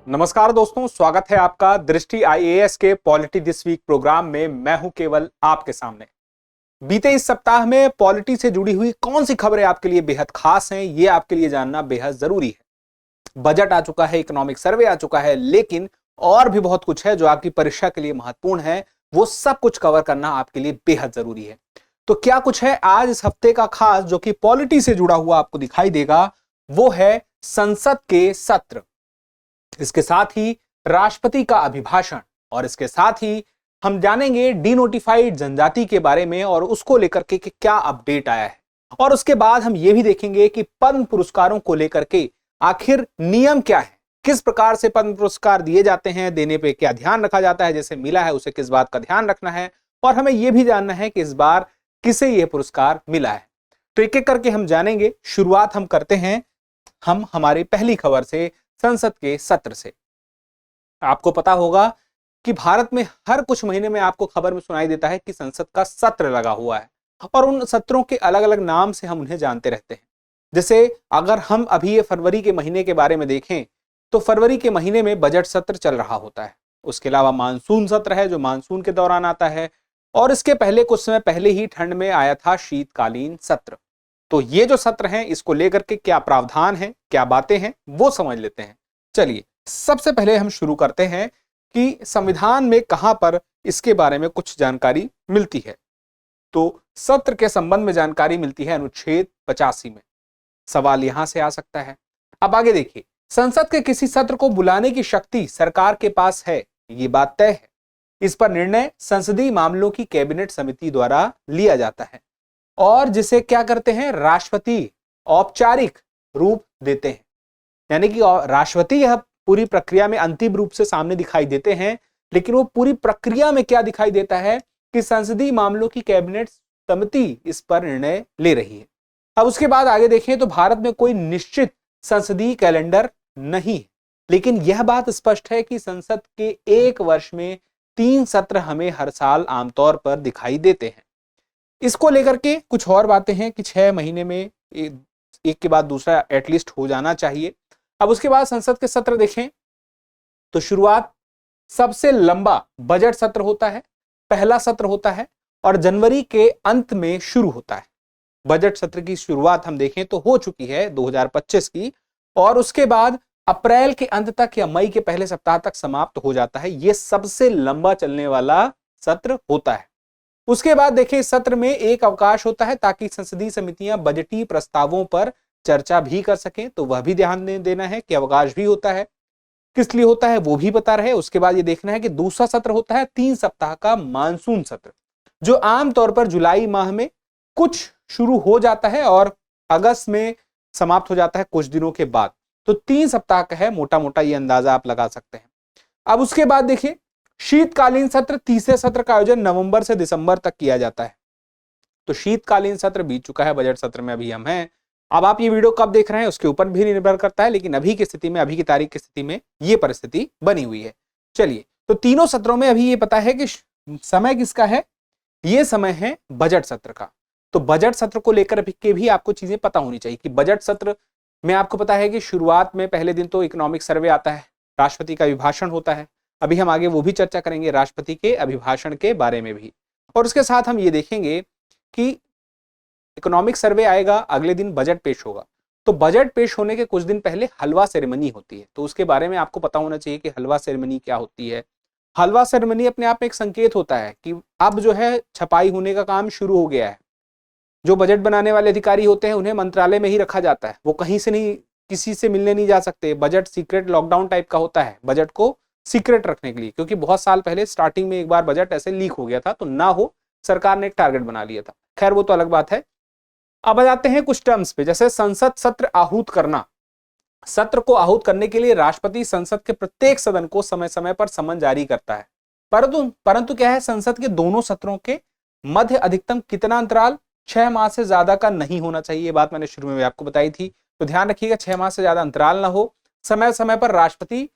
नमस्कार दोस्तों, स्वागत है आपका दृष्टि आईएएस के पॉलिटी दिस वीक प्रोग्राम में। मैं हूं केवल आपके सामने। बीते इस सप्ताह में पॉलिटी से जुड़ी हुई कौन सी खबरें आपके लिए बेहद खास हैं, ये आपके लिए जानना बेहद जरूरी है। बजट आ चुका है, इकोनॉमिक सर्वे आ चुका है, लेकिन और भी बहुत कुछ है जो आपकी परीक्षा के लिए महत्वपूर्ण है। वो सब कुछ कवर करना आपके लिए बेहद जरूरी है। तो क्या कुछ है आज इस हफ्ते का खास जो कि पॉलिटी से जुड़ा हुआ आपको दिखाई देगा, वो है संसद के सत्र, इसके साथ ही राष्ट्रपति का अभिभाषण, और इसके साथ ही हम जानेंगे डीनोटिफाइड जनजाति के बारे में और उसको लेकर के क्या अपडेट आया है। और उसके बाद हम ये भी देखेंगे कि पद्म पुरस्कारों को लेकर के आखिर नियम क्या है, किस प्रकार से पद्म पुरस्कार दिए जाते हैं, देने पे क्या ध्यान रखा जाता है, जैसे मिला है उसे किस बात का ध्यान रखना है, और हमें यह भी जानना है कि इस बार किसे यह पुरस्कार मिला है। तो एक एक करके हम जानेंगे। शुरुआत हम करते हैं हमारी पहली खबर से, संसद के सत्र से। आपको पता होगा कि भारत में हर कुछ महीने में आपको खबर में सुनाई देता है कि संसद का सत्र लगा हुआ है, और उन सत्रों के अलग अलग नाम से हम उन्हें जानते रहते हैं। जैसे अगर हम अभी ये फरवरी के महीने के बारे में देखें तो फरवरी के महीने में बजट सत्र चल रहा होता है। उसके अलावा मानसून सत्र है जो मानसून के दौरान आता है, और इसके पहले कुछ समय पहले ही ठंड में आया था शीतकालीन सत्र। तो ये जो सत्र हैं, इसको लेकर के क्या प्रावधान है, क्या बातें हैं, वो समझ लेते हैं। चलिए सबसे पहले हम शुरू करते हैं कि संविधान में कहां पर इसके बारे में कुछ जानकारी मिलती है। तो सत्र के संबंध में जानकारी मिलती है अनुच्छेद 85 में। सवाल यहां से आ सकता है। अब आगे देखिए, संसद के किसी सत्र को बुलाने की शक्ति सरकार के पास है, ये बात तय है। इस पर निर्णय संसदीय मामलों की कैबिनेट समिति द्वारा लिया जाता है, और जिसे क्या करते हैं, राष्ट्रपति औपचारिक रूप देते हैं। यानी कि राष्ट्रपति यह पूरी प्रक्रिया में अंतिम रूप से सामने दिखाई देते हैं, लेकिन वो पूरी प्रक्रिया में क्या दिखाई देता है कि संसदीय मामलों की कैबिनेट समिति इस पर निर्णय ले रही है। अब उसके बाद आगे देखें तो भारत में कोई निश्चित संसदीय कैलेंडर नहीं है, लेकिन यह बात स्पष्ट है कि संसद के एक वर्ष में 3 सत्र हमें हर साल आमतौर पर दिखाई देते हैं। इसको लेकर के कुछ और बातें हैं कि 6 महीने में एक के बाद दूसरा एटलीस्ट हो जाना चाहिए। अब उसके बाद संसद के सत्र देखें तो शुरुआत सबसे लंबा बजट सत्र होता है, पहला सत्र होता है, और जनवरी के अंत में शुरू होता है। बजट सत्र की शुरुआत हम देखें तो हो चुकी है 2025 की, और उसके बाद अप्रैल के अंत तक या मई के पहले सप्ताह तक समाप्त हो जाता है। यह सबसे लंबा चलने वाला सत्र होता है। उसके बाद देखिए, सत्र में एक अवकाश होता है ताकि संसदीय समितियां बजटीय प्रस्तावों पर चर्चा भी कर सकें। तो वह भी ध्यान देना है कि अवकाश भी होता है, किस लिए होता है वो भी पता रहे। उसके बाद ये देखना है कि दूसरा सत्र होता है 3 सप्ताह का मानसून सत्र, जो आमतौर पर जुलाई माह में कुछ शुरू हो जाता है और अगस्त में समाप्त हो जाता है कुछ दिनों के बाद। तो 3 सप्ताह का है, मोटा मोटा ये अंदाजा आप लगा सकते हैं। अब उसके बाद देखिए, शीतकालीन सत्र, तीसरे सत्र का आयोजन नवंबर से दिसंबर तक किया जाता है। तो शीतकालीन सत्र बीत चुका है, बजट सत्र में अभी हम हैं। अब आप ये वीडियो कब देख रहे हैं उसके ऊपर भी निर्भर करता है, लेकिन अभी की स्थिति में, अभी की तारीख की स्थिति में ये परिस्थिति बनी हुई है। चलिए, तो तीनों सत्रों में अभी ये पता है कि समय किसका है, ये समय है बजट सत्र का। तो बजट सत्र को लेकर के भी आपको चीजें पता होनी चाहिए कि बजट सत्र में आपको पता है कि शुरुआत में पहले दिन तो इकोनॉमिक सर्वे आता है, राष्ट्रपति का अभिभाषण होता है। अभी हम आगे वो भी चर्चा करेंगे राष्ट्रपति के अभिभाषण के बारे में भी। और उसके साथ हम ये देखेंगे कि इकोनॉमिक सर्वे आएगा, अगले दिन बजट पेश होगा। तो बजट पेश होने के कुछ दिन पहले हलवा सेरेमनी होती है। तो उसके बारे में आपको पता होना चाहिए कि हलवा सेरेमनी क्या होती है। हलवा सेरेमनी अपने आप में एक संकेत होता है कि अब जो है छपाई होने का काम शुरू हो गया है। जो बजट बनाने वाले अधिकारी होते हैं उन्हें मंत्रालय में ही रखा जाता है, वो कहीं से नहीं, किसी से मिलने नहीं जा सकते। बजट सीक्रेट लॉकडाउन टाइप का होता है, बजट को सीक्रेट रखने के लिए, क्योंकि बहुत साल पहले स्टार्टिंग में एक बार बजट ऐसे लीक हो गया था, तो ना हो, सरकार ने एक टारगेट बना लिया था। खैर वो तो अलग बात है। अब आ जाते हैं कुछ टर्म्स पे, जैसे संसद सत्र आहूत करना। सत्र को आहूत करने के लिए राष्ट्रपति संसद के प्रत्येक सदन को समय समय पर समन जारी करता है, परंतु क्या है, संसद के दोनों सत्रों के मध्य अधिकतम कितना अंतराल 6 माह से ज्यादा का नहीं होना चाहिए। ये बात मैंने शुरू में भी आपको बताई थी, तो ध्यान रखिएगा 6 माह से ज्यादा अंतराल ना हो। समय समय पर राष्ट्रपति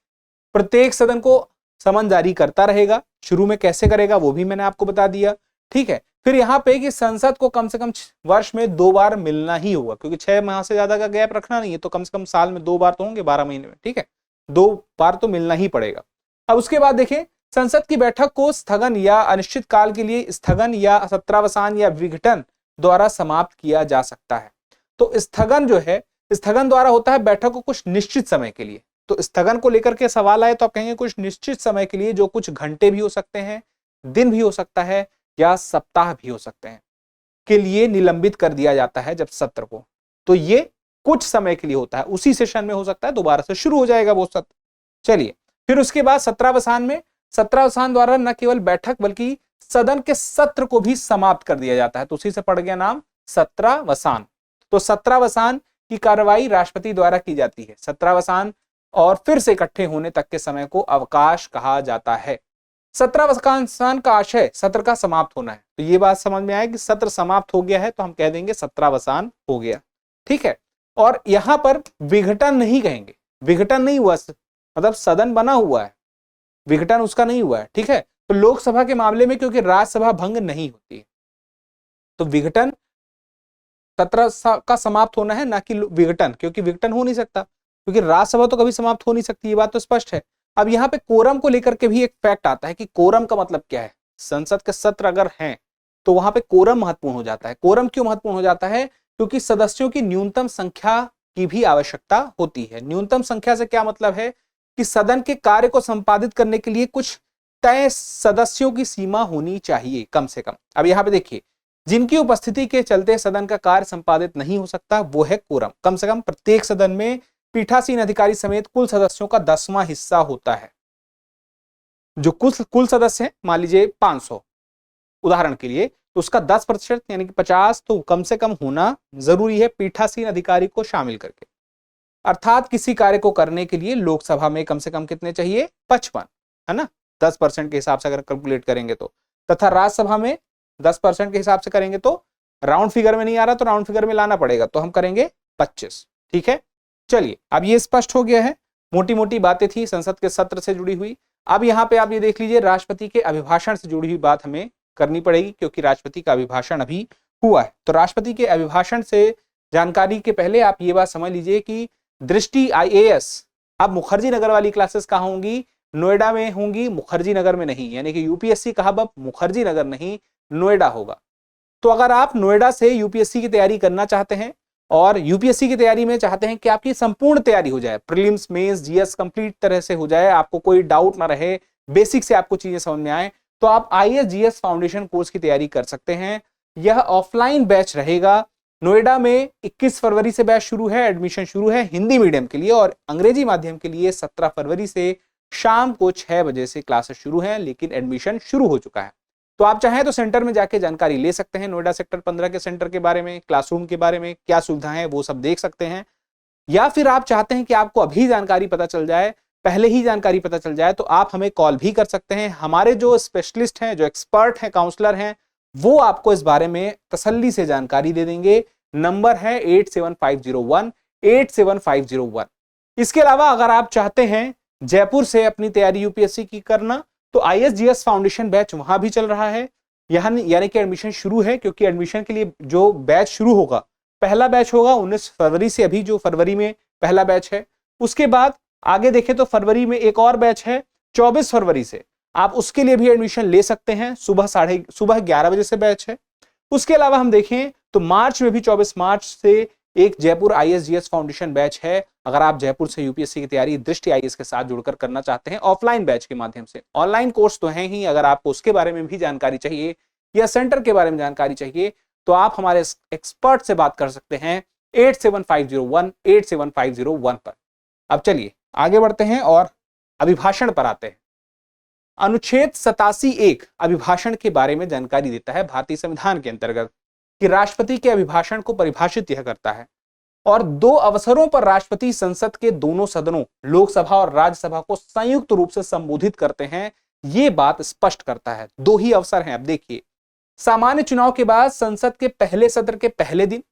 प्रत्येक सदन को समन जारी करता रहेगा। शुरू में कैसे करेगा वो भी मैंने आपको बता दिया, ठीक है। फिर यहाँ पे कि संसद को कम से कम वर्ष में 2 बार मिलना ही होगा, क्योंकि 6 माह से ज्यादा का गैप रखना नहीं है, तो कम से कम साल में 2 बार तो होंगे, 12 महीने में, ठीक है। 2 बार तो मिलना ही पड़ेगा। अब उसके बाद देखें, संसद की बैठक को स्थगन या अनिश्चित काल के लिए स्थगन या सत्रावसान या विघटन द्वारा समाप्त किया जा सकता है। तो स्थगन जो है, स्थगन द्वारा होता है बैठक को कुछ निश्चित समय के लिए। तो स्थगन को लेकर के सवाल आए तो आप कहेंगे कुछ निश्चित समय के लिए, जो कुछ घंटे भी हो सकते हैं, दिन भी हो सकता है या सप्ताह भी हो सकते हैं, के लिए निलंबित कर दिया जाता है जब सत्र को। तो ये कुछ समय के लिए होता है, उसी सेशन में हो सकता है दोबारा से शुरू हो जाएगा वो सत्र। चलिए, फिर उसके बाद सत्रावसान में, सत्रावसान द्वारा न केवल बैठक बल्कि सदन के सत्र को भी समाप्त कर दिया जाता है। तो उसी से पड़ गया नाम सत्रावसान। तो सत्रावसान की कार्रवाई राष्ट्रपति द्वारा की जाती है। सत्रावसान और फिर से इकट्ठे होने तक के समय को अवकाश कहा जाता है। सत्रावसान का आशय सत्र का समाप्त होना है। तो ये बात समझ में आए कि सत्र समाप्त हो गया है तो हम कह देंगे सत्रावसान हो गया, ठीक है। और यहां पर विघटन नहीं कहेंगे, विघटन नहीं हुआ, मतलब सदन बना हुआ है, विघटन उसका नहीं हुआ है, ठीक है। तो लोकसभा के मामले में क्योंकि राज्यसभा भंग नहीं होती है, तो विघटन सत्र का समाप्त होना है, ना कि विघटन, क्योंकि विघटन हो नहीं सकता, क्योंकि राज्यसभा तो कभी समाप्त हो नहीं सकती, ये बात तो स्पष्ट है। अब यहाँ पे कोरम को लेकर के भी एक फैक्ट आता है कि कोरम का मतलब क्या है। संसद के सत्र अगर हैं तो वहां पे कोरम महत्वपूर्ण हो जाता है। कोरम क्यों महत्वपूर्ण हो जाता है? क्योंकि सदस्यों की न्यूनतम संख्या की भी आवश्यकता होती है। न्यूनतम संख्या से क्या मतलब है कि सदन के कार्य को संपादित करने के लिए कुछ तय सदस्यों की सीमा होनी चाहिए कम से कम। अब यहाँ पे देखिए, जिनकी उपस्थिति के चलते सदन का कार्य संपादित नहीं हो सकता वो है कोरम। कम से कम प्रत्येक सदन में पीठासीन अधिकारी समेत कुल सदस्यों का 10वां हिस्सा होता है। जो कुल सदस्य हैं, मान लीजिए 500 उदाहरण के लिए, तो उसका 10% यानी कि 50 तो कम से कम होना जरूरी है पीठासीन अधिकारी को शामिल करके। अर्थात किसी कार्य को करने के लिए लोकसभा में कम से कम कितने चाहिए? 55, है ना, 10% के हिसाब से अगर कैलकुलेट करेंगे तो। तथा राज्यसभा में 10% के हिसाब से करेंगे तो, राउंड फिगर में नहीं आ रहा तो राउंड फिगर में लाना पड़ेगा, तो हम करेंगे 25, ठीक है। चलिए, अब ये स्पष्ट हो गया है, मोटी मोटी बातें थी संसद के सत्र से जुड़ी हुई। अब यहाँ पे आप ये देख लीजिए, राष्ट्रपति के अभिभाषण से जुड़ी हुई बात हमें करनी पड़ेगी, क्योंकि राष्ट्रपति का अभिभाषण अभी हुआ है। तो राष्ट्रपति के अभिभाषण से जानकारी के पहले आप ये बात समझ लीजिए कि दृष्टि IAS अब मुखर्जी नगर वाली क्लासेस कहाँ होंगी? नोएडा में होंगी, मुखर्जी नगर में नहीं। यानी कि यूपीएससी का हब अब मुखर्जी नगर नहीं, नोएडा होगा। तो अगर आप नोएडा से यूपीएससी की तैयारी करना चाहते हैं और यूपीएससी की तैयारी में चाहते हैं कि आपकी संपूर्ण तैयारी हो जाए, प्रीलिम्स, मेंस, जीएस कंप्लीट तरह से हो जाए, आपको कोई डाउट ना रहे, बेसिक से आपको चीजें समझ में आए, तो आप IAS GS फाउंडेशन कोर्स की तैयारी कर सकते हैं। यह ऑफलाइन बैच रहेगा। नोएडा में 21 फरवरी से बैच शुरू है, एडमिशन शुरू है हिंदी मीडियम के लिए, और अंग्रेजी माध्यम के लिए 17 फरवरी से शाम को 6 बजे से क्लासेस शुरू हैं, लेकिन एडमिशन शुरू हो चुका है। तो आप चाहें तो सेंटर में जाके जानकारी ले सकते हैं, नोएडा सेक्टर 15 के सेंटर के बारे में, क्लासरूम के बारे में, क्या सुविधाएं हैं वो सब देख सकते हैं। या फिर आप चाहते हैं कि आपको अभी जानकारी पता चल जाए, पहले ही जानकारी पता चल जाए, तो आप हमें कॉल भी कर सकते हैं। हमारे जो स्पेशलिस्ट हैं, जो एक्सपर्ट हैं, काउंसलर हैं, वो आपको इस बारे में तसल्ली से जानकारी दे देंगे। नंबर है 8750187501। इसके अलावा अगर आप चाहते हैं जयपुर से अपनी तैयारी यूपीएससी की करना, तो IAS GS फाउंडेशन बैच वहां भी चल रहा है, यानी कि एडमिशन शुरू है। क्योंकि एडमिशन के लिए जो बैच शुरू होगा, पहला बैच होगा 19 फरवरी से, अभी जो फरवरी में पहला बैच है। उसके बाद आगे देखें तो फरवरी में एक और बैच है 24 फरवरी से, आप उसके लिए भी एडमिशन ले सकते हैं। सुबह 11 बजे से बैच है। उसके अलावा हम देखें तो मार्च में भी 24 मार्च से एक Jaipur IAS GS foundation batch है। अगर आप जयपुर से यूपीएससी की तैयारी दृष्टि IAS के साथ जुड़कर करना चाहते हैं ऑफलाइन बैच के माध्यम से, ऑनलाइन कोर्स तो है ही, अगर आपको उसके बारे में भी जानकारी चाहिए या सेंटर के बारे में जानकारी चाहिए, तो आप हमारे एक्सपर्ट से बात कर सकते हैं 8750187501 पर। अब चलिए आगे बढ़ते हैं और अभिभाषण पर आते हैं। अनुच्छेद 87(1) अभिभाषण के बारे में जानकारी देता है भारतीय संविधान के अंतर्गत, कि राष्ट्रपति के अभिभाषण को परिभाषित यह करता है, और 2 अवसरों पर राष्ट्रपति संसद के दोनों सदनों, लोकसभा और राज्यसभा को संयुक्त रूप से संबोधित करते हैं, ये बात स्पष्ट करता है। 2 ही अवसर हैं। अब देखिए, सामान्य चुनाव के बाद संसद के पहले सत्र के पहले दिन,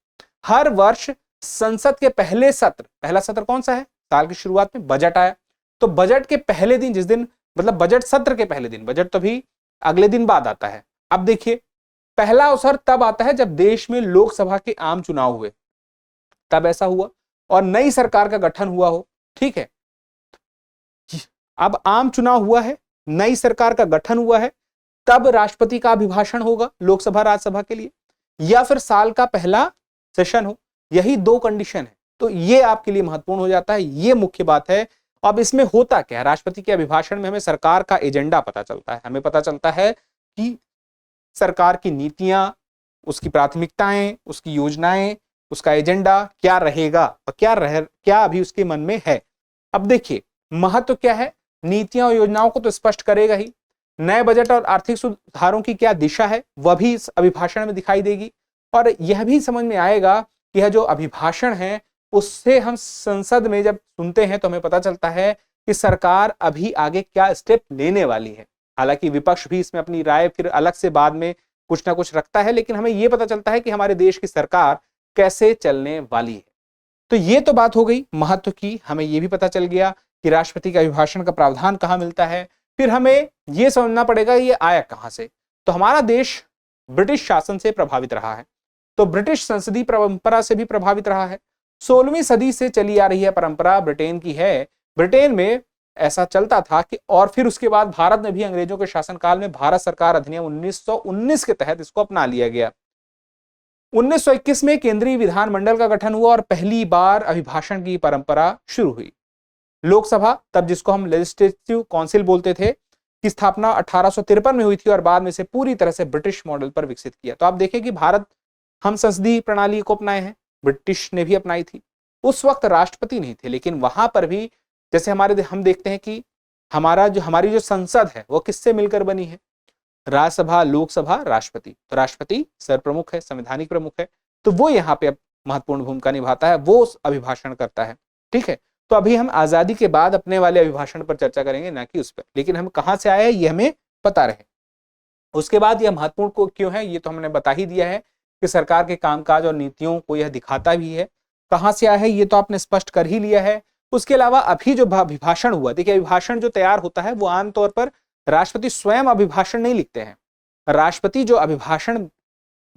हर वर्ष संसद के पहले सत्र, पहला सत्र कौन सा है? साल की शुरुआत में बजट आया, तो बजट के पहले दिन, जिस दिन मतलब बजट सत्र के पहले दिन, बजट तो भी अगले दिन बाद आता है। अब देखिए, पहला अवसर तब आता है जब देश में लोकसभा के आम चुनाव हुए, तब ऐसा हुआ, और नई सरकार का गठन हुआ हो, ठीक है। अब आम चुनाव हुआ है, नई सरकार का गठन हुआ है, तब राष्ट्रपति का अभिभाषण होगा लोकसभा राज्यसभा के लिए, या फिर साल का पहला सेशन हो। यही दो कंडीशन है। तो ये आपके लिए महत्वपूर्ण हो जाता है, ये मुख्य बात है। अब इसमें होता क्या है, राष्ट्रपति के अभिभाषण में हमें सरकार का एजेंडा पता चलता है, हमें पता चलता है कि सरकार की नीतियां, उसकी प्राथमिकताएं, उसकी योजनाएं, उसका एजेंडा क्या रहेगा और क्या अभी उसके मन में है। अब देखिए महत्व क्या है, नीतियां और योजनाओं को तो स्पष्ट करेगा ही, नए बजट और आर्थिक सुधारों की क्या दिशा है वह भी इस अभिभाषण में दिखाई देगी, और यह भी समझ में आएगा कि यह जो अभिभाषण है उससे हम संसद में जब सुनते हैं तो हमें पता चलता है कि सरकार अभी आगे क्या स्टेप लेने वाली है। हालांकि विपक्ष भी इसमें अपनी राय फिर अलग से बाद में कुछ ना कुछ रखता है, लेकिन हमें यह पता चलता है कि हमारे देश की सरकार कैसे चलने वाली है। तो ये तो बात हो गई महत्व की, हमें यह भी पता चल गया कि राष्ट्रपति के अभिभाषण का प्रावधान कहां मिलता है। फिर हमें यह समझना पड़ेगा ये आया कहां से। तो हमारा देश ब्रिटिश शासन से प्रभावित रहा है, तो ब्रिटिश संसदीय परंपरा से भी प्रभावित रहा है। 16वीं सदी से चली आ रही है परंपरा ब्रिटेन की है। ब्रिटेन में ऐसा चलता था कि, और फिर उसके बाद भारत में भी अंग्रेजों के शासनकाल में भारत सरकार अधिनियम 1919 के तहत इसको अपना लिया गया। 1921 में केंद्रीय विधानमंडल का गठन हुआ और पहली बार अभिभाषण की परंपरा शुरू हुई। लोकसभा, तब जिसको हम लेजिस्लेटिव काउंसिल बोलते थे, की स्थापना 1853 में हुई थी और बाद में से पूरी तरह से ब्रिटिश मॉडल पर विकसित किया। तो आप देखें कि भारत, हम संसदीय प्रणाली को अपनाए हैं, ब्रिटिश ने भी अपनाई थी। उस वक्त राष्ट्रपति नहीं थे, लेकिन वहां पर भी जैसे हम देखते हैं कि हमारी जो संसद है वो किससे मिलकर बनी है, राज्यसभा, लोकसभा, राष्ट्रपति। तो राष्ट्रपति सर्वप्रमुख है, संवैधानिक प्रमुख है, तो वो यहाँ पे महत्वपूर्ण भूमिका निभाता है, वो अभिभाषण करता है। ठीक है, तो अभी हम आजादी के बाद अपने वाले अभिभाषण पर चर्चा करेंगे, ना कि उस पर, लेकिन हम कहां से आए हैं ये हमें पता रहे। उसके बाद यह महत्वपूर्ण को क्यों है ये तो हमने बता ही दिया है कि सरकार के कामकाज और नीतियों को यह दिखाता भी है। कहां से आया है ये तो आपने स्पष्ट कर ही लिया है। उसके अलावा अभी जो अभिभाषण हुआ, देखिए अभिभाषण जो तैयार होता है वो आमतौर पर राष्ट्रपति स्वयं अभिभाषण नहीं लिखते हैं। राष्ट्रपति जो अभिभाषण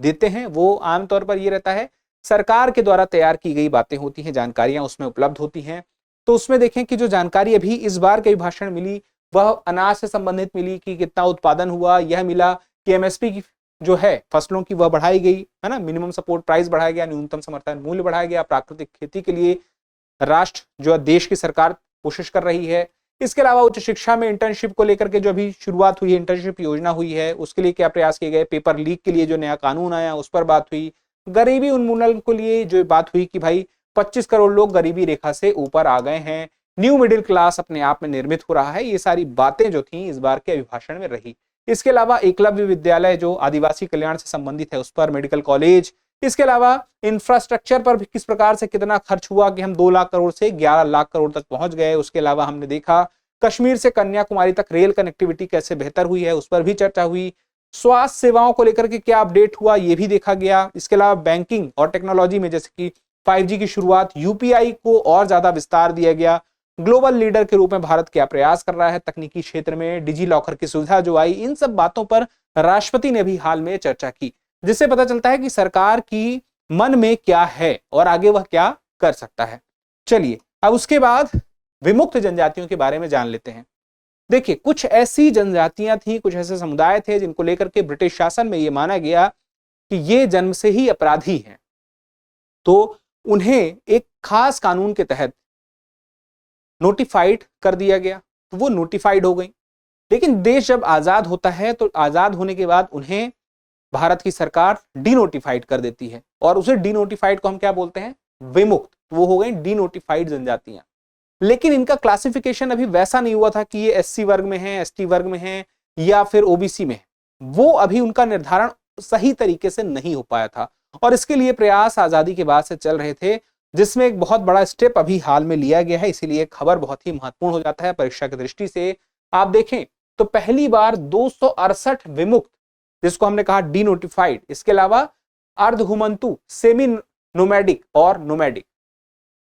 देते हैं वो आमतौर पर ये रहता है, सरकार के द्वारा तैयार की गई बातें होती हैं, जानकारियां उसमें उपलब्ध होती हैं। तो उसमें देखें कि जो जानकारी अभी इस बार के अभिभाषण मिली वह अनाज से संबंधित मिली कि कितना उत्पादन हुआ, यह मिला कि एमएसपी की जो है फसलों की वह बढ़ाई गई है ना, मिनिमम सपोर्ट प्राइस बढ़ाया गया, न्यूनतम समर्थन मूल्य बढ़ाया गया, प्राकृतिक खेती के लिए राष्ट्र जो देश की सरकार कोशिश कर रही है। इसके अलावा उच्च शिक्षा में इंटर्नशिप को लेकर के जो अभी शुरुआत हुई है, इंटर्नशिप योजना हुई है, उसके लिए क्या प्रयास किए गए, पेपर लीक के लिए जो नया कानून आया उस पर बात हुई, गरीबी उन्मूलन के लिए जो बात हुई कि भाई 25 करोड़ लोग गरीबी रेखा से ऊपर आ गए हैं, न्यू मिडिल क्लास अपने आप में निर्मित हो रहा है, ये सारी बातें जो थी इस बार के अभिभाषण में रही। इसके अलावा एकलव्य विद्यालय जो आदिवासी कल्याण से संबंधित है उस पर, मेडिकल कॉलेज, इसके अलावा इंफ्रास्ट्रक्चर पर भी किस प्रकार से कितना खर्च हुआ कि हम 2 लाख करोड़ से 11 लाख करोड़ तक पहुंच गए। उसके अलावा हमने देखा कश्मीर से कन्याकुमारी तक रेल कनेक्टिविटी कैसे बेहतर हुई है, उस पर भी चर्चा हुई। स्वास्थ्य सेवाओं को लेकर के क्या अपडेट हुआ ये भी देखा गया। इसके अलावा बैंकिंग और टेक्नोलॉजी में जैसे कि 5G की शुरुआत, यूपीआई को और ज्यादा विस्तार दिया गया, ग्लोबल लीडर के रूप में भारत क्या प्रयास कर रहा है तकनीकी क्षेत्र में, डिजी लॉकर की सुविधा जो आई, इन सब बातों पर राष्ट्रपति ने भी हाल में चर्चा की, जिससे पता चलता है कि सरकार की मन में क्या है और आगे वह क्या कर सकता है। चलिए अब उसके बाद विमुक्त जनजातियों के बारे में जान लेते हैं। देखिए कुछ ऐसी जनजातियां थी, कुछ ऐसे समुदाय थे जिनको लेकर के ब्रिटिश शासन में यह माना गया कि ये जन्म से ही अपराधी हैं, तो उन्हें एक खास कानून के तहत नोटिफाइड कर दिया गया, तो वो नोटिफाइड हो गई। लेकिन देश जब आजाद होता है तो आजाद होने के बाद उन्हें भारत की सरकार डीनोटिफाइड कर देती है, और उसे डीनोटिफाइड को हम क्या बोलते हैं, विमुक्त। तो वो हो गई डीनोटिफाइड जनजातियां। लेकिन इनका क्लासिफिकेशन अभी वैसा नहीं हुआ था कि ये एससी वर्ग में है, एसटी वर्ग में है या फिर ओबीसी में है। वो अभी उनका निर्धारण सही तरीके से नहीं हो पाया था, और इसके लिए प्रयास आजादी के बाद से चल रहे थे, जिसमें एक बहुत बड़ा स्टेप अभी हाल में लिया गया है। इसीलिए खबर बहुत ही महत्वपूर्ण हो जाता है परीक्षा की दृष्टि से। आप देखें तो पहली बार 268 विमुक्त, जिसको हमने कहा डीनोटिफाइड, इसके अलावा अर्धघुमंतु, सेमी नोमैडिक और नोमैडिक,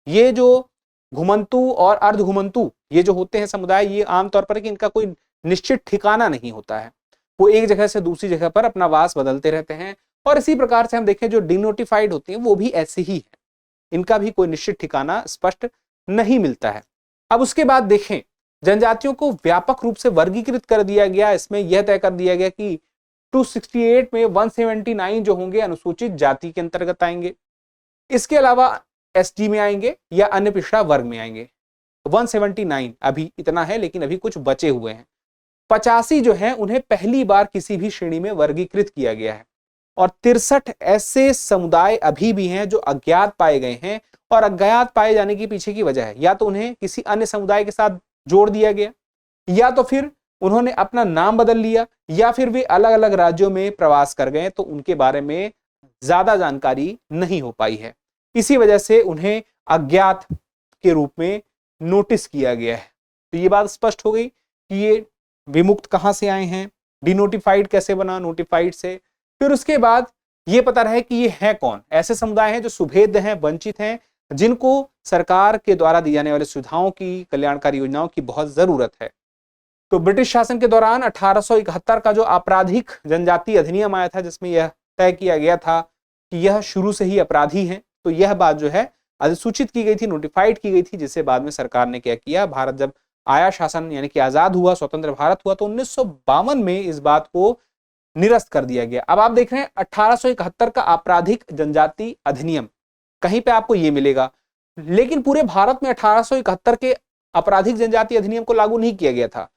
ये जो घुमंतु और अर्धघुमंतु ये जो होते हैं समुदाय, ये आमतौर पर कि इनका कोई निश्चित ठिकाना नहीं होता है, वो एक जगह से दूसरी जगह पर अपना वास बदलते रहते हैं। और इसी प्रकार से हम देखें जो डीनोटिफाइड होते हैं वो भी ऐसे ही है, इनका भी कोई निश्चित ठिकाना स्पष्ट नहीं मिलता है। अब उसके बाद देखें जनजातियों को व्यापक रूप से वर्गीकृत कर दिया गया। इसमें यह तय कर दिया गया कि 268 में 179 जो होंगे अनुसूचित जाति के अंतर्गत आएंगे, इसके अलावा एसटी में आएंगे या अन्य पिछड़ा वर्ग में आएंगे। 179 अभी इतना है, लेकिन अभी कुछ बचे हुए हैं। 85 जो है उन्हें पहली बार किसी भी श्रेणी में वर्गीकृत किया गया है, और 63 ऐसे समुदाय अभी भी हैं जो अज्ञात पाए गए हैं। और अज्ञात पाए जाने के पीछे की वजह है या तो उन्हें किसी अन्य समुदाय के साथ जोड़ दिया गया, या तो फिर उन्होंने अपना नाम बदल लिया, या फिर वे अलग अलग राज्यों में प्रवास कर गए, तो उनके बारे में ज्यादा जानकारी नहीं हो पाई है। इसी वजह से उन्हें अज्ञात के रूप में नोटिस किया गया है। तो ये बात स्पष्ट हो गई कि ये विमुक्त कहां से आए हैं, डिनोटिफाइड कैसे बना नोटिफाइड से। फिर उसके बाद ये पता रहे कि ये है कौन। ऐसे समुदाय हैं जो सुभेद्य हैं, वंचित हैं, जिनको सरकार के द्वारा दी जाने वाली सुविधाओं की, कल्याणकारी योजनाओं की बहुत जरूरत है। तो ब्रिटिश शासन के दौरान 1871 का जो आपराधिक जनजाति अधिनियम आया था, जिसमें यह तय किया गया था कि यह शुरू से ही अपराधी हैं, तो यह बात जो है अधिसूचित की गई थी, नोटिफाइड की गई थी, जिससे बाद में सरकार ने क्या किया, भारत जब आया शासन यानी कि आजाद हुआ, स्वतंत्र भारत हुआ, तो 1952 में इस बात को निरस्त कर दिया गया। अब आप देख रहे हैं 1871 का आपराधिक जनजाति अधिनियम, कहीं पे आपको ये मिलेगा, लेकिन पूरे भारत में 1871 के आपराधिक जनजाति अधिनियम को लागू नहीं किया गया था।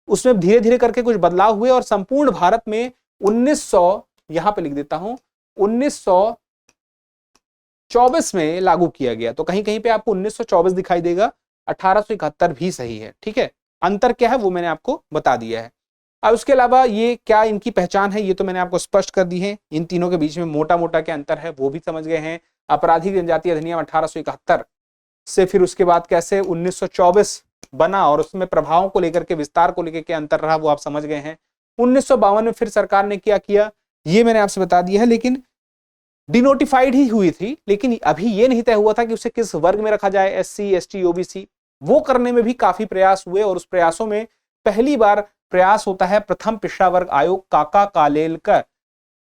उसमें धीरे धीरे करके कुछ बदलाव हुए और संपूर्ण भारत में 1900, यहां पे लिख देता हूं, 1924 में लागू किया गया। तो कहीं कहीं पे आपको 1924 दिखाई देगा, 1871 भी सही है। ठीक है, अंतर क्या है वो मैंने आपको बता दिया है। अब उसके अलावा ये क्या इनकी पहचान है, ये तो मैंने आपको स्पष्ट कर दी है। इन तीनों के बीच में मोटा मोटा क्या अंतर है वो भी समझ गए हैं। आपराधिक जनजाति अधिनियम 1871 से फिर उसके बाद कैसे 1924 बना और उसमें प्रभावों को लेकर के, विस्तार को लेकर के अंतर रहा, वो आप समझ गए हैं। 1952 में फिर सरकार ने क्या किया ये मैंने आपसे बता दिया है, लेकिन डिनोटिफाइड ही हुई थी, लेकिन अभी ये नहीं तय हुआ था कि उसे किस वर्ग में रखा जाए, एससी, एसटी, ओबीसी। वो करने में भी काफी प्रयास हुए और उस प्रयासों में पहली बार प्रयास होता है प्रथम पिछड़ा वर्ग आयोग काका कालेलकर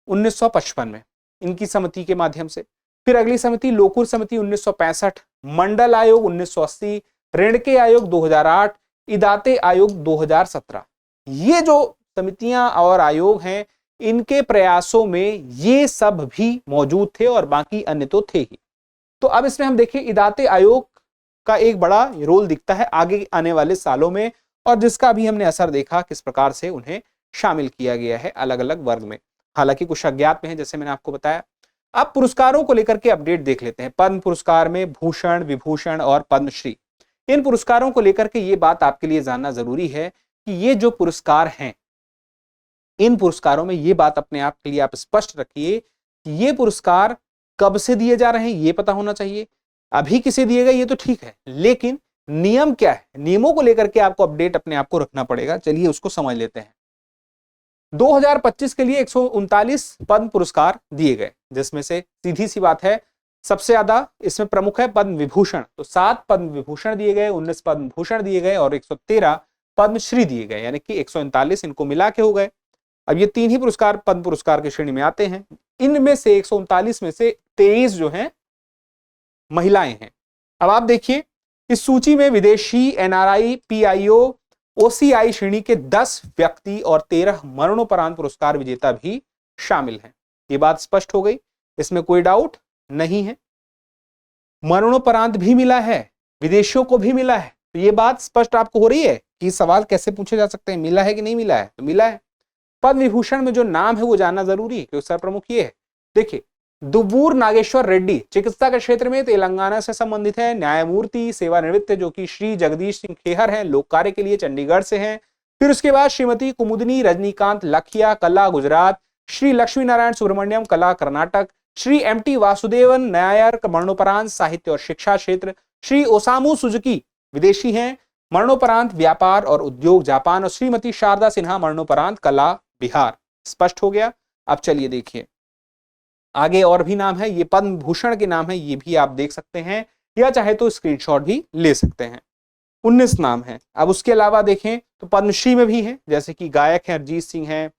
1955 में, इनकी समिति के माध्यम से। फिर अगली समिति लोकुर समिति 1965, मंडल आयोग 1980, रेणके आयोग 2008, इदाते आयोग 2017। ये जो समितियां और आयोग हैं, इनके प्रयासों में ये सब भी मौजूद थे और बाकी अन्य तो थे ही। तो अब इसमें हम देखें इदाते आयोग का एक बड़ा रोल दिखता है आगे आने वाले सालों में, और जिसका भी हमने असर देखा किस प्रकार से उन्हें शामिल किया गया है अलग अलग वर्ग में। हालांकि कुछ अज्ञात में है, जैसे मैंने आपको बताया। अब पुरस्कारों को लेकर के अपडेट देख लेते हैं। पद्म पुरस्कार में भूषण, विभूषण और पद्मश्री, इन पुरस्कारों को लेकर के ये बात आपके लिए जानना जरूरी है कि ये जो पुरस्कार हैं, इन पुरस्कारों में ये बात अपने आप के लिए आप स्पष्ट रखिए कि ये पुरस्कार कब से दिए जा रहे हैं ये पता होना चाहिए। अभी किसे दिए गए ये तो ठीक है, लेकिन नियम क्या है, नियमों को लेकर के आपको अपडेट अपने आप को रखना पड़ेगा। चलिए उसको समझ लेते हैं। 2025 के लिए 139 पद्म पुरस्कार दिए गए, जिसमें से सीधी सी बात है सबसे ज्यादा इसमें प्रमुख है पद्म विभूषण। तो 7 पद्म विभूषण दिए गए, 19 पद्म भूषण दिए गए और 113 पद्मश्री दिए गए, यानी कि 139 इनको मिला के हो गए। अब ये 3 ही पुरस्कार पद्म पुरस्कार की श्रेणी में आते हैं। इनमें से 139 में से 23 जो हैं महिलाएं हैं। अब आप देखिए इस सूची में विदेशी, एनआरआई, पीआईओ, ओसीआई श्रेणी के 10 व्यक्ति और 13 मरणोपरांत पुरस्कार विजेता भी शामिल हैं। ये बात स्पष्ट हो गई, इसमें कोई डाउट नहीं है। मरणोपरांत भी मिला है, विदेशियों को भी मिला है, तो ये बात स्पष्ट आपको हो रही है कि सवाल कैसे पूछे जा सकते हैं, मिला है कि नहीं मिला है, तो मिला है। पद्म विभूषण में जो नाम है वो जानना जरूरी है, क्योंकि सर प्रमुख ये है। देखिए दुव्वूर नागेश्वर रेड्डी चिकित्सा के क्षेत्र में तेलंगाना से संबंधित है, न्यायमूर्ति सेवानिवृत्त जो कि श्री जगदीश सिंह खेहर हैं, लोक कार्य के लिए चंडीगढ़ से हैं। फिर उसके बाद श्रीमती कुमुदनी रजनीकांत लखिया कला गुजरात, श्री लक्ष्मी नारायण सुब्रमण्यम कला कर्नाटक, श्री एमटी वासुदेवन नायर मरणोपरांत साहित्य और शिक्षा क्षेत्र, श्री ओसामू सुजुकी विदेशी हैं, मरणोपरांत व्यापार और उद्योग जापान, और श्रीमती शारदा सिन्हा मरणोपरांत कला बिहार। स्पष्ट हो गया। अब चलिए देखिए आगे और भी नाम है, ये पद्म भूषण के नाम है, ये भी आप देख सकते हैं या चाहे तो स्क्रीनशॉट भी ले सकते हैं। 19 नाम है। अब उसके अलावा देखें तो पद्मश्री में भी है, जैसे कि गायक हैं अरिजीत सिंह हैं,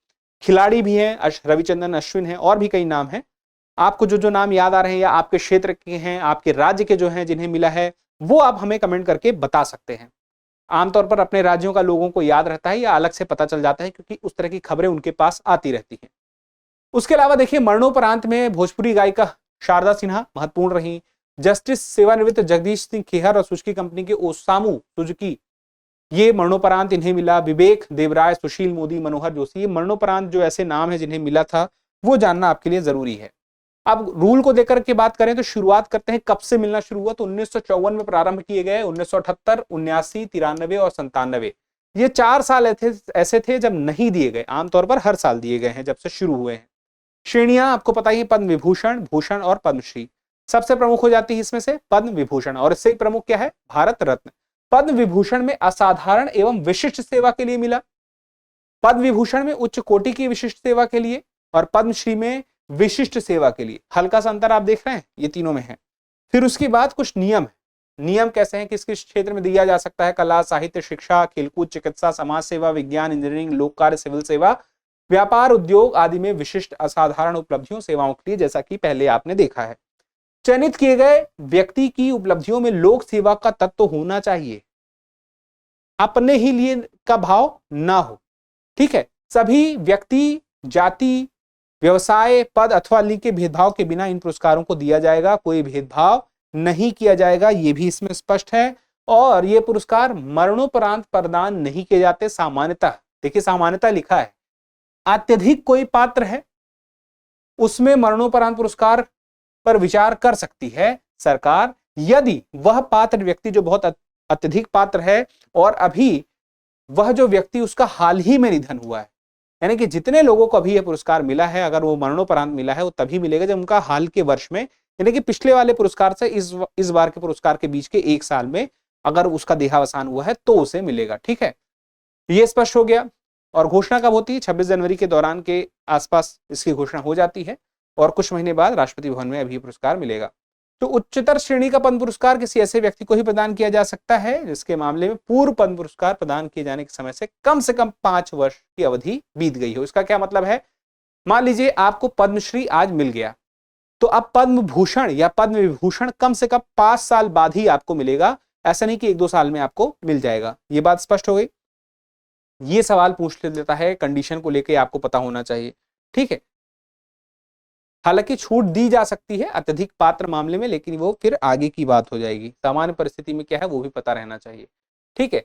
खिलाड़ी भी हैं रविचंद्रन अश्विन हैं, और भी कई नाम हैं। आपको जो जो नाम याद आ रहे हैं या आपके क्षेत्र के हैं, आपके राज्य के जो हैं जिन्हें मिला है, वो आप हमें कमेंट करके बता सकते हैं। आमतौर पर अपने राज्यों का लोगों को याद रहता है या अलग से पता चल जाता है, क्योंकि उस तरह की खबरें उनके पास आती रहती हैं। उसके अलावा देखिए, मरणोपरांत में भोजपुरी गायिका शारदा सिन्हा महत्वपूर्ण रही। जस्टिस सेवानिवृत्त जगदीश सिंह खेहर और सुजुकी कंपनी के ओसामू सुजुकी, ये मरणोपरांत इन्हें मिला। विवेक देवराय, सुशील मोदी, मनोहर जोशी, ये मरणोपरांत जो ऐसे नाम है जिन्हें मिला था, वो जानना आपके लिए जरूरी है। अब रूल को लेकर के बात करें तो शुरुआत करते हैं, कब से मिलना शुरू हुआ, तो 1954 में प्रारंभ किए गए। 1978, 79, 93 और 97, ये 4 साल ऐसे थे जब नहीं दिए गए। आमतौर पर हर साल दिए गए हैं जब से शुरू हुए हैं। श्रेणियां आपको पता ही है, पद्म विभूषण, भूषण और पद्मश्री। सबसे प्रमुख हो जाती है इसमें से पद्म विभूषण, और इससे प्रमुख क्या है, भारत रत्न। पद्म विभूषण में असाधारण एवं विशिष्ट सेवा के लिए मिला, पद्म विभूषण में उच्च कोटि की विशिष्ट सेवा के लिए, और पद्मश्री में विशिष्ट सेवा के लिए। हल्का सा अंतर आप देख रहे हैं, ये तीनों में है। फिर उसके बाद कुछ नियम है। नियम कैसे हैं, किस किस क्षेत्र में दिया जा सकता है, कला, साहित्य, शिक्षा, खेलकूद, चिकित्सा, समाज सेवा, विज्ञान, इंजीनियरिंग, लोक कार्य, सिविल सेवा, व्यापार, उद्योग आदि में विशिष्ट असाधारण उपलब्धियों सेवाओं के लिए, जैसा कि पहले आपने देखा है। चयनित किए गए व्यक्ति की उपलब्धियों में लोक सेवा का तत्व होना चाहिए, अपने ही लिए का भाव ना हो। ठीक है, सभी व्यक्ति, जाति, व्यवसाय, पद अथवा लिंग के भेदभाव के बिना इन पुरस्कारों को दिया जाएगा, कोई भेदभाव नहीं किया जाएगा, ये भी इसमें स्पष्ट है। और ये पुरस्कार मरणोपरांत प्रदान नहीं किए जाते सामान्यतः। देखिए, सामान्यतः लिखा है, अत्यधिक कोई पात्र है उसमें मरणोपरांत पुरस्कार पर विचार कर सकती है सरकार, यदि वह पात्र व्यक्ति जो बहुत अत्यधिक पात्र है और अभी वह जो व्यक्ति उसका हाल ही में निधन हुआ है, यानी कि जितने लोगों को अभी यह पुरस्कार मिला है, अगर वो मरणोपरांत मिला है वो तभी मिलेगा जब उनका हाल के वर्ष में, यानी कि पिछले वाले पुरस्कार से इस बार के पुरस्कार के बीच के 1 साल में अगर उसका देहावसान हुआ है तो उसे मिलेगा। ठीक है, ये स्पष्ट हो गया। और घोषणा कब होती है, 26 जनवरी के दौरान के आसपास इसकी घोषणा हो जाती है, और कुछ महीने बाद राष्ट्रपति भवन में अभी पुरस्कार मिलेगा। तो उच्चतर श्रेणी का पद्म पुरस्कार किसी ऐसे व्यक्ति को ही प्रदान किया जा सकता है जिसके मामले में पूर्व पद्म पुरस्कार प्रदान किए जाने के समय से कम 5 वर्ष की अवधि बीत गई हो। इसका क्या मतलब है, मान लीजिए आपको पद्मश्री आज मिल गया, तो अब पद्म भूषण या पद्म विभूषण कम से कम 5 साल बाद ही आपको मिलेगा, ऐसा नहीं कि 1-2 साल में आपको मिल जाएगा। ये बात स्पष्ट हो गई। ये सवाल पूछ लेता है, कंडीशन को लेकर आपको पता होना चाहिए। ठीक है, हालांकि छूट दी जा सकती है अत्यधिक पात्र मामले में, लेकिन वो फिर आगे की बात हो जाएगी। सामान्य परिस्थिति में क्या है वो भी पता रहना चाहिए। ठीक है,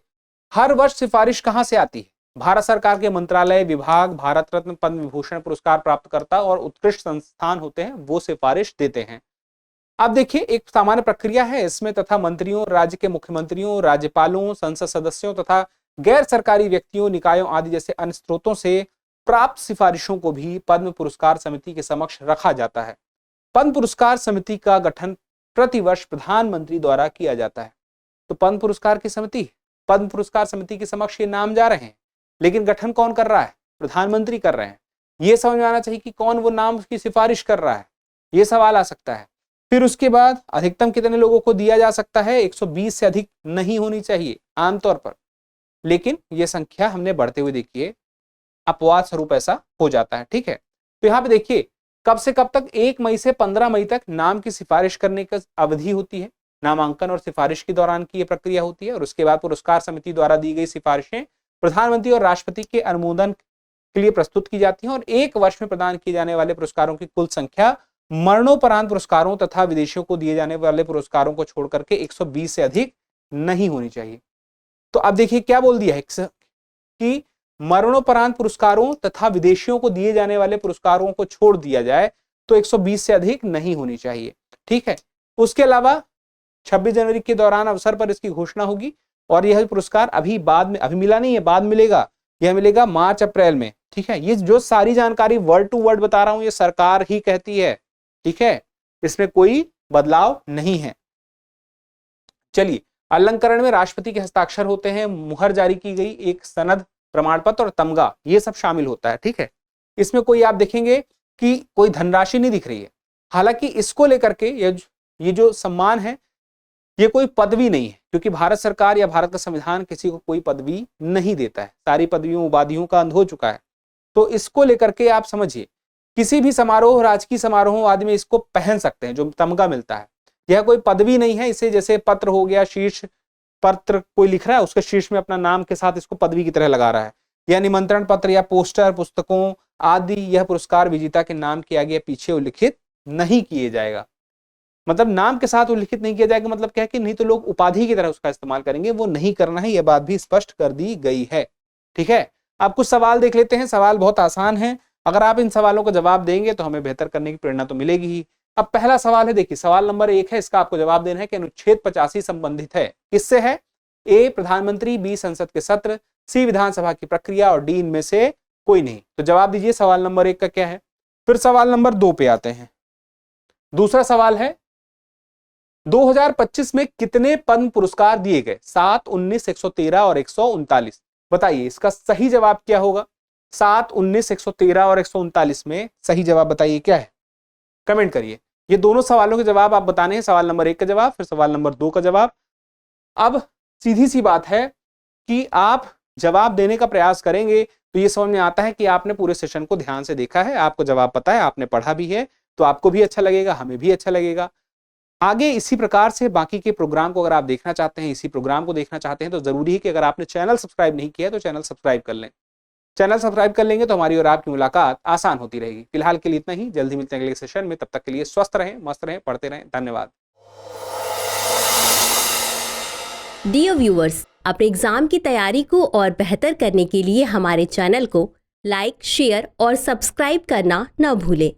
हर वर्ष सिफारिश कहां से आती है, भारत सरकार के मंत्रालय, विभाग, भारत रत्न, पद्म विभूषण पुरस्कार प्राप्तकर्ता और उत्कृष्ट संस्थान होते हैं, वो सिफारिश देते हैं। अब देखिए, एक सामान्य प्रक्रिया है इसमें, तथा मंत्रियों, राज्य के मुख्यमंत्रियों, राज्यपालों, संसद सदस्यों तथा गैर सरकारी व्यक्तियों, निकायों आदि जैसे अन्य स्रोतों से प्राप्त सिफारिशों को भी पद्म पुरस्कार समिति के समक्ष रखा जाता है। पद्म पुरस्कार समिति का गठन प्रतिवर्ष प्रधानमंत्री द्वारा किया जाता है। तो पद्म पुरस्कार की समिति, पद्म पुरस्कार समिति के समक्ष ये नाम जा रहे हैं, लेकिन गठन कौन कर रहा है, प्रधानमंत्री कर रहे हैं। ये समझ में आना चाहिए कि कौन वो नाम की सिफारिश कर रहा है, ये सवाल आ सकता है। फिर उसके बाद अधिकतम कितने लोगों को दिया जा सकता है, 120 से अधिक नहीं होनी चाहिए आमतौर पर, लेकिन ये संख्या हमने बढ़ते हुए देखी है, अपवाद स्वरूप ऐसा हो जाता है। ठीक है, तो यहाँ पे देखिए, कब से कब तक, 1 मई से 15 मई तक नाम की सिफारिश करने की अवधि होती है। नामांकन और सिफारिश के दौरान की यह प्रक्रिया होती है, और उसके बाद पुरस्कार समिति द्वारा दी गई सिफारिशें प्रधानमंत्री और राष्ट्रपति के अनुमोदन के लिए प्रस्तुत की जाती हैं। और 1 वर्ष में प्रदान किए जाने वाले पुरस्कारों की कुल संख्या मरणोपरांत पुरस्कारों तथा विदेशियों को दिए जाने वाले पुरस्कारों को छोड़ करके 120 से अधिक नहीं होनी चाहिए। तो अब देखिए क्या बोल दिया है कि मरणोपरांत पुरस्कारों तथा विदेशियों को दिए जाने वाले पुरस्कारों को छोड़ दिया जाए तो 120 से अधिक नहीं होनी चाहिए। ठीक है, उसके अलावा 26 जनवरी के दौरान अवसर पर इसकी घोषणा होगी, और यह पुरस्कार अभी बाद में, अभी मिला नहीं है, बाद मिलेगा, यह मिलेगा मार्च अप्रैल में। ठीक है, ये जो सारी जानकारी वर्ड टू वर्ड बता रहा हूं ये सरकार ही कहती है। ठीक है, इसमें कोई बदलाव नहीं है। चलिए, अलंकरण में राष्ट्रपति के हस्ताक्षर होते हैं, मुहर जारी की गई एक सनद, प्रमाण पत्र और तमगा, ये सब शामिल होता है। ठीक है, इसमें कोई आप देखेंगे कि कोई धनराशि नहीं दिख रही है। हालांकि इसको लेकर के ये जो सम्मान है ये कोई पदवी नहीं है, क्योंकि भारत सरकार या भारत का संविधान किसी को कोई पदवी नहीं देता है, सारी पदवियों उपाधियों का अंत हो चुका है। तो इसको लेकर के आप समझिए, किसी भी समारोह, राजकीय समारोह आदि में इसको पहन सकते हैं, जो तमगा मिलता है। यह कोई पदवी नहीं है, इसे जैसे पत्र हो गया, शीर्ष पत्र कोई लिख रहा है, उसके शीर्ष में अपना नाम के साथ इसको पदवी की तरह लगा रहा है, या निमंत्रण पत्र या पोस्टर, पुस्तकों आदि यह पुरस्कार विजेता के नाम के आगे या पीछे उल्लिखित नहीं किए जाएगा। मतलब नाम के साथ उल्लिखित नहीं किया जाएगा, मतलब क्या है कि नहीं तो लोग उपाधि की तरह उसका इस्तेमाल करेंगे, वो नहीं करना है, यह बात भी स्पष्ट कर दी गई है। ठीक है, अब कुछ सवाल देख लेते हैं। सवाल बहुत आसान है, अगर आप इन सवालों का जवाब देंगे तो हमें बेहतर करने की प्रेरणा तो मिलेगी ही। अब पहला सवाल है, देखिए सवाल नंबर 1 है, इसका आपको जवाब देना है कि अनुच्छेद 85 संबंधित है, किससे है? ए प्रधानमंत्री, बी संसद के सत्र, सी विधानसभा की प्रक्रिया और डी इनमें से कोई नहीं। तो जवाब दीजिए सवाल नंबर 1 का क्या है। फिर सवाल नंबर 2 पे आते हैं। दूसरा सवाल है 2025 में कितने पद्म पुरस्कार दिए गए? 7, 19, 113 और 139। बताइए इसका सही जवाब क्या होगा? 7, 19, 113 और 139 में सही जवाब बताइए क्या है, कमेंट करिए। ये दोनों सवालों के जवाब आप बताने हैं, सवाल नंबर 1 का जवाब, फिर सवाल नंबर 2 का जवाब। अब सीधी सी बात है कि आप जवाब देने का प्रयास करेंगे तो ये समझ में आता है कि आपने पूरे सेशन को ध्यान से देखा है, आपको जवाब पता है, आपने पढ़ा भी है, तो आपको भी अच्छा लगेगा, हमें भी अच्छा लगेगा। आगे इसी प्रकार से बाकी के प्रोग्राम को अगर आप देखना चाहते हैं, इसी प्रोग्राम को देखना चाहते हैं, तो जरूरी है कि अगर आपने चैनल सब्सक्राइब नहीं किया तो चैनल सब्सक्राइब कर लें। चैनल सब्सक्राइब कर लेंगे तो हमारी और आपकी मुलाकात आसान होती रहेगी। फिलहाल के लिए इतना ही, जल्दी मिलते हैं अगले सेशन में, तब तक के लिए स्वस्थ रहें, मस्त रहें, पढ़ते रहें। धन्यवाद। डियर व्यूअर्स, अपने एग्जाम की तैयारी को और बेहतर करने के लिए हमारे चैनल को लाइक, शेयर और सब्सक्राइब करना न भूलें।